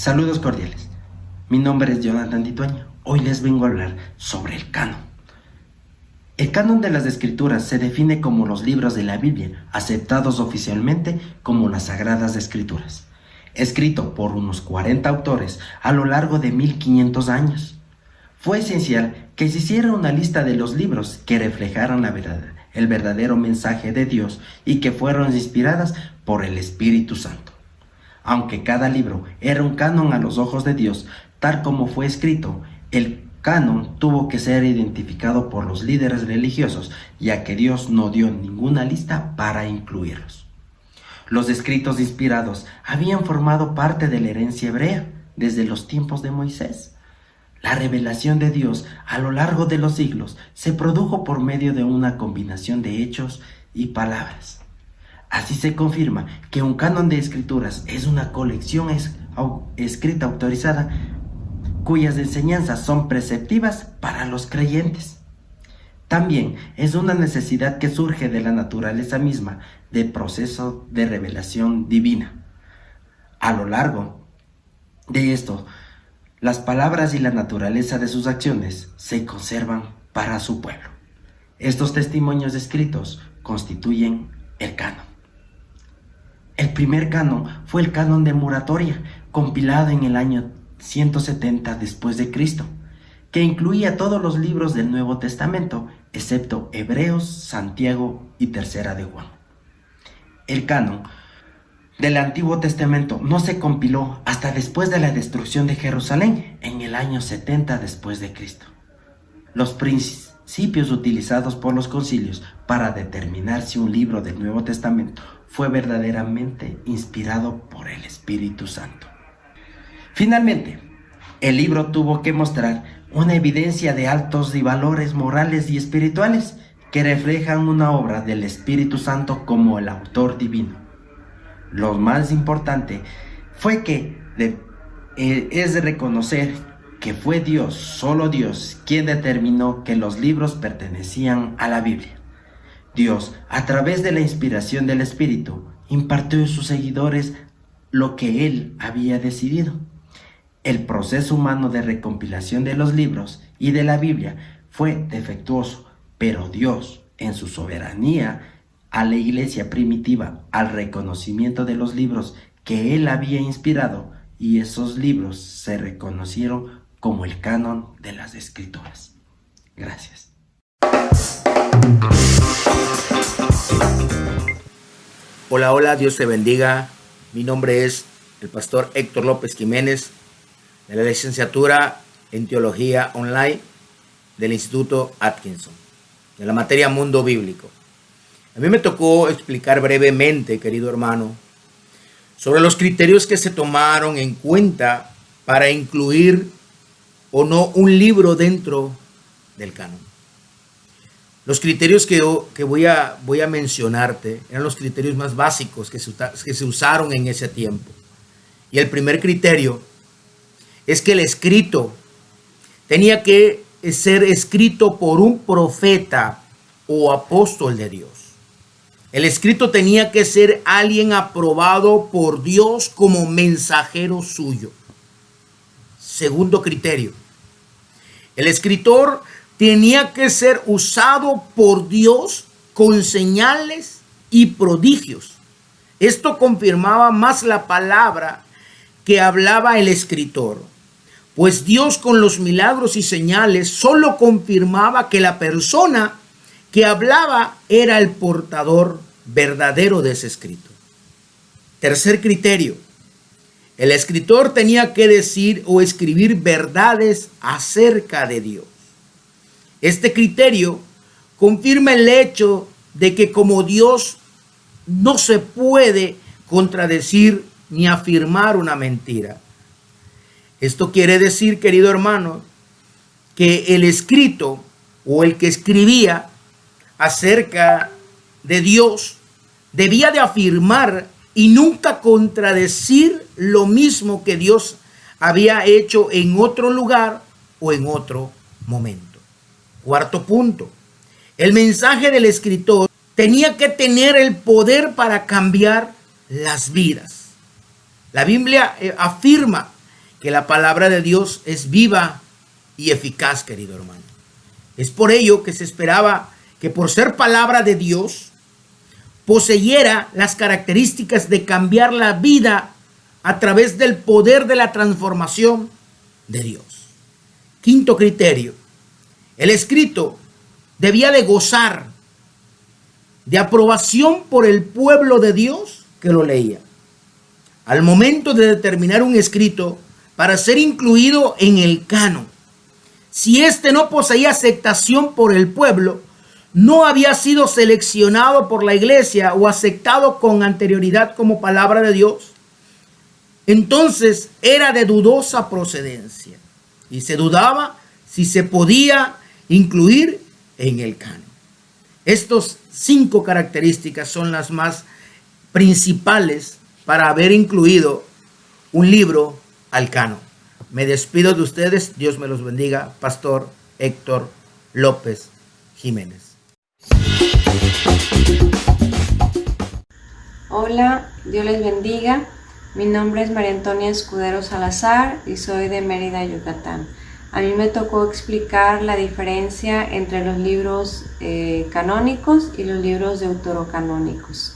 Saludos cordiales. Mi nombre es Jonathan Titueño. Hoy les vengo a hablar sobre el canon. El canon de las Escrituras se define como los libros de la Biblia, aceptados oficialmente como las Sagradas Escrituras, escrito por unos 40 autores a lo largo de 1500 años. Fue esencial que se hiciera una lista de los libros que reflejaran la verdad, el verdadero mensaje de Dios y que fueron inspiradas por el Espíritu Santo. Aunque cada libro era un canon a los ojos de Dios, tal como fue escrito, el canon tuvo que ser identificado por los líderes religiosos, ya que Dios no dio ninguna lista para incluirlos. Los escritos inspirados habían formado parte de la herencia hebrea desde los tiempos de Moisés. La revelación de Dios a lo largo de los siglos se produjo por medio de una combinación de hechos y palabras. Así se confirma que un canon de escrituras es una colección escrita autorizada cuyas enseñanzas son preceptivas para los creyentes. También es una necesidad que surge de la naturaleza misma del proceso de revelación divina. A lo largo de esto, las palabras y la naturaleza de sus acciones se conservan para su pueblo. Estos testimonios escritos constituyen el canon. El primer canon fue el canon de Moratoria, compilado en el año 170 después de Cristo, que incluía todos los libros del Nuevo Testamento, excepto Hebreos, Santiago y Tercera de Juan. El canon del Antiguo Testamento no se compiló hasta después de la destrucción de Jerusalén, en el año 70 después de Cristo. Los principios utilizados por los concilios para determinar si un libro del Nuevo Testamento fue verdaderamente inspirado por el Espíritu Santo. Finalmente, el libro tuvo que mostrar una evidencia de altos y valores morales y espirituales que reflejan una obra del Espíritu Santo como el autor divino. Lo más importante fue que es de reconocer que fue Dios, solo Dios, quien determinó que los libros pertenecían a la Biblia. Dios, a través de la inspiración del Espíritu, impartió a sus seguidores lo que Él había decidido. El proceso humano de recompilación de los libros y de la Biblia fue defectuoso, pero Dios, en su soberanía, a la iglesia primitiva, al reconocimiento de los libros que Él había inspirado, y esos libros se reconocieron como el canon de las Escrituras. Gracias. Hola, Dios te bendiga. Mi nombre es el pastor Héctor López Jiménez, de la licenciatura en Teología Online del Instituto Atkinson, de la materia Mundo Bíblico. A mí me tocó explicar brevemente, querido hermano, sobre los criterios que se tomaron en cuenta para incluir o no un libro dentro del canon. Los criterios que voy a mencionarte eran los criterios más básicos que se usaron en ese tiempo. Y el primer criterio es que el escrito tenía que ser escrito por un profeta o apóstol de Dios. El escrito tenía que ser alguien aprobado por Dios como mensajero suyo. Segundo criterio, el escritor tenía que ser usado por Dios con señales y prodigios. Esto confirmaba más la palabra que hablaba el escritor, pues Dios con los milagros y señales solo confirmaba que la persona que hablaba era el portador verdadero de ese escrito. Tercer criterio, el escritor tenía que decir o escribir verdades acerca de Dios. Este criterio confirma el hecho de que como Dios no se puede contradecir ni afirmar una mentira. Esto quiere decir, querido hermano, que el escrito o el que escribía acerca de Dios debía de afirmar y nunca contradecir lo mismo que Dios había hecho en otro lugar o en otro momento. Cuarto punto, el mensaje del escritor tenía que tener el poder para cambiar las vidas. La Biblia afirma que la palabra de Dios es viva y eficaz, querido hermano. Es por ello que se esperaba que por ser palabra de Dios poseyera las características de cambiar la vida a través del poder de la transformación de Dios. Quinto criterio: el escrito debía de gozar de aprobación por el pueblo de Dios que lo leía. Al momento de determinar un escrito para ser incluido en el canon, si éste no poseía aceptación por el pueblo, no había sido seleccionado por la iglesia o aceptado con anterioridad como palabra de Dios, entonces era de dudosa procedencia y se dudaba si se podía incluir en el canon. Estas 5 características son las más principales para haber incluido un libro al canon. Me despido de ustedes. Dios me los bendiga. Pastor Héctor López Jiménez. Hola, Dios les bendiga. Mi nombre es María Antonia Escudero Salazar y soy de Mérida, Yucatán. A mí me tocó explicar la diferencia entre los libros canónicos y los libros deuterocanónicos.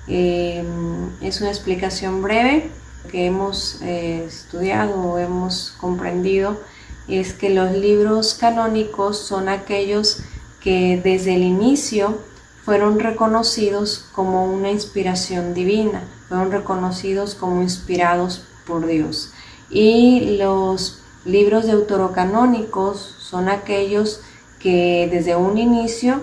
Es una explicación breve. Lo que hemos estudiado o hemos comprendido es que los libros canónicos son aquellos que desde el inicio fueron reconocidos como una inspiración divina, fueron reconocidos como inspirados por Dios. Y los libros deuterocanónicos son aquellos que desde un inicio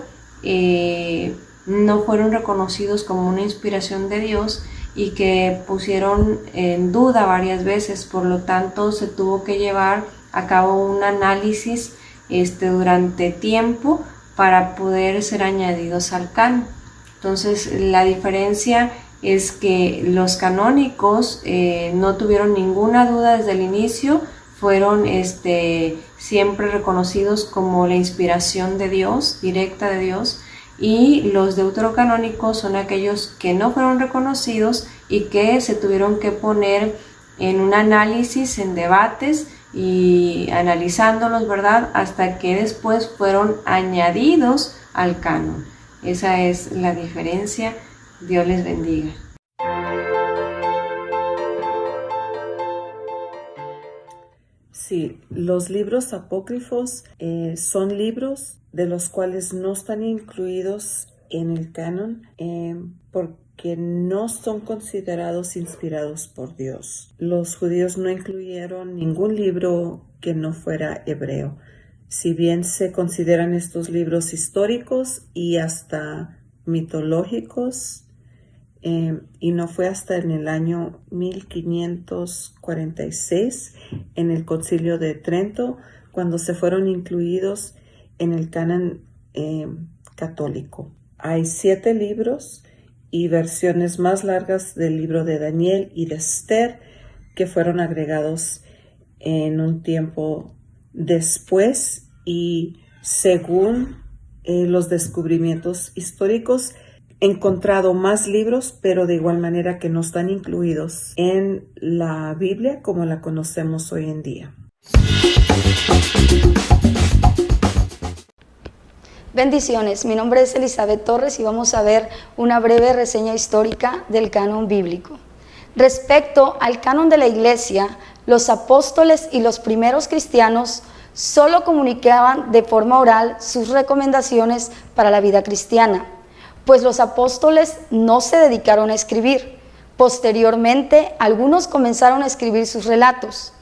no fueron reconocidos como una inspiración de Dios y que pusieron en duda varias veces. Por lo tanto, se tuvo que llevar a cabo un análisis durante tiempo para poder ser añadidos al canon. Entonces, la diferencia es que los canónicos no tuvieron ninguna duda desde el inicio, fueron siempre reconocidos como la inspiración de Dios, directa de Dios, y los deuterocanónicos son aquellos que no fueron reconocidos y que se tuvieron que poner en un análisis, en debates y analizándolos, ¿verdad?, hasta que después fueron añadidos al canon. Esa es la diferencia. Dios les bendiga. Sí, los libros apócrifos son libros de los cuales no están incluidos en el canon porque no son considerados inspirados por Dios. Los judíos no incluyeron ningún libro que no fuera hebreo. Si bien se consideran estos libros históricos y hasta mitológicos, y no fue hasta en el año 1546, en el Concilio de Trento, cuando se fueron incluidos en el canon católico. Hay 7 libros y versiones más largas del libro de Daniel y de Esther que fueron agregados en un tiempo después y según los descubrimientos históricos encontrado más libros, pero de igual manera que no están incluidos en la Biblia como la conocemos hoy en día. Bendiciones, mi nombre es Elizabeth Torres y vamos a ver una breve reseña histórica del canon bíblico. Respecto al canon de la Iglesia, los apóstoles y los primeros cristianos solo comunicaban de forma oral sus recomendaciones para la vida cristiana, pues los apóstoles no se dedicaron a escribir. Posteriormente, algunos comenzaron a escribir sus relatos.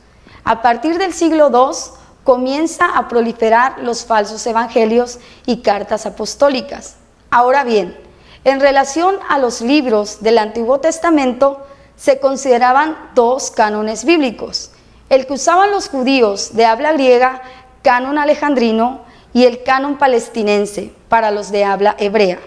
A partir del siglo II, comienza a proliferar los falsos evangelios y cartas apostólicas. Ahora bien, en relación a los libros del Antiguo Testamento, se consideraban 2 cánones bíblicos: el que usaban los judíos de habla griega, canon alejandrino, y el canon palestinense para los de habla hebrea.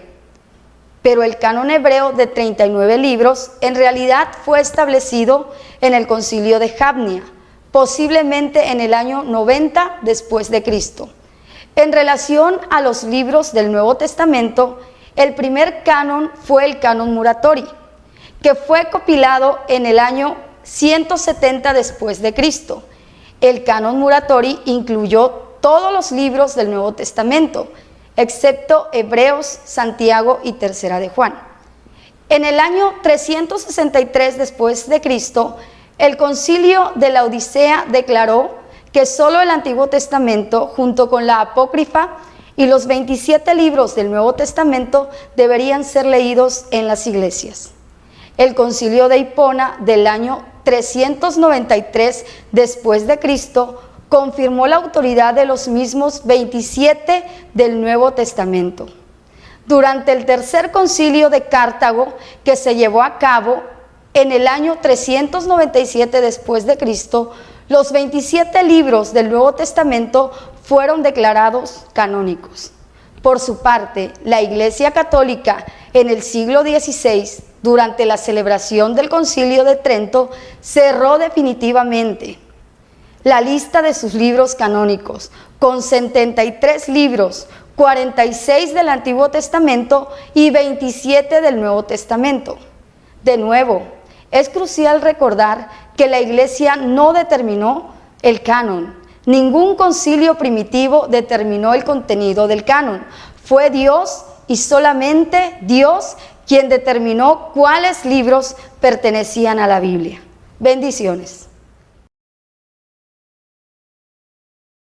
Pero el canon hebreo de 39 libros en realidad fue establecido en el Concilio de Jamnia, posiblemente en el año 90 después de Cristo. En relación a los libros del Nuevo Testamento, el primer canon fue el canon Muratori, que fue compilado en el año 170 después de Cristo. El canon Muratori incluyó todos los libros del Nuevo Testamento, excepto Hebreos, Santiago y Tercera de Juan. En el año 363 después de Cristo, el Concilio de la Odisea declaró que solo el Antiguo Testamento, junto con la Apócrifa y los 27 libros del Nuevo Testamento, deberían ser leídos en las iglesias. El Concilio de Hipona del año 393 después de Cristo confirmó la autoridad de los mismos 27 del Nuevo Testamento. Durante el Tercer Concilio de Cartago, que se llevó a cabo en el año 397 después de Cristo, los 27 libros del Nuevo Testamento fueron declarados canónicos. Por su parte, la Iglesia Católica en el siglo XVI, durante la celebración del Concilio de Trento, cerró definitivamente la lista de sus libros canónicos, con 73 libros, 46 del Antiguo Testamento y 27 del Nuevo Testamento. De nuevo, es crucial recordar que la Iglesia no determinó el canon. Ningún concilio primitivo determinó el contenido del canon. Fue Dios y solamente Dios quien determinó cuáles libros pertenecían a la Biblia. Bendiciones.